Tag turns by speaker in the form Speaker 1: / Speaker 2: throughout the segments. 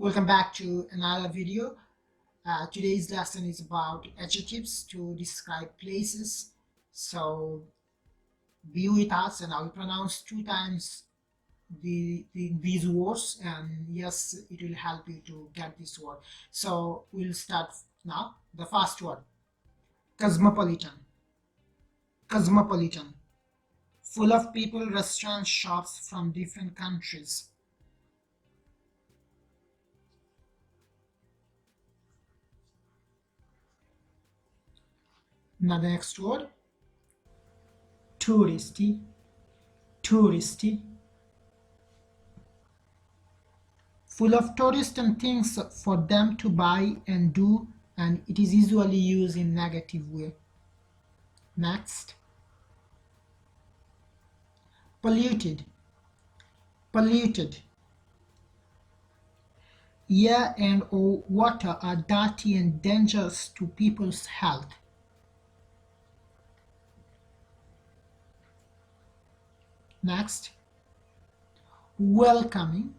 Speaker 1: Welcome back to another video. Today's lesson is about adjectives to describe places. So be with us and I will pronounce 2 times these words, and yes, it will help you to get this word. So we'll start now. The first word, cosmopolitan. Cosmopolitan. Full of people, restaurants, shops from different countries. Now the next word, touristy. Touristy. Full of tourists and things for them to buy and do, and it is usually used in negative way. Next, polluted. Polluted. Air and or water are dirty and dangerous to people's health. Next, welcoming.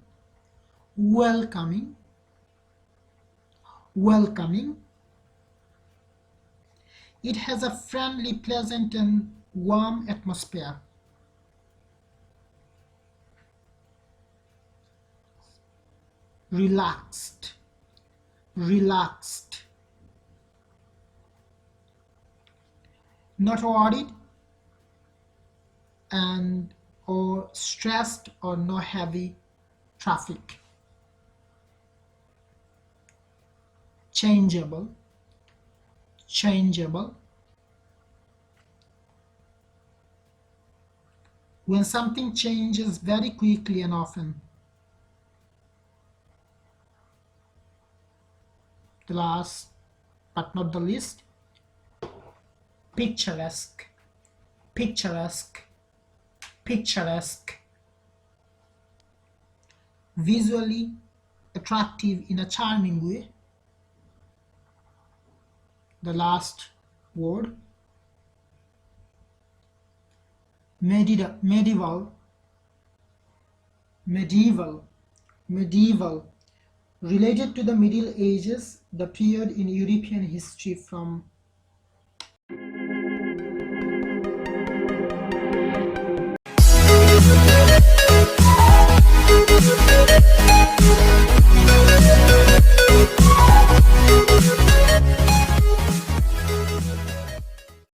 Speaker 1: Welcoming. Welcoming. It has a friendly, pleasant and warm atmosphere. Relaxed. Relaxed. Not worried and or stressed or no heavy traffic. Changeable. Changeable. When something changes very quickly and often. The last but not the least, picturesque. Picturesque. Picturesque. Visually attractive in a charming way. The last word, medieval. Medieval. Medieval. Related to the Middle Ages, the period in European history from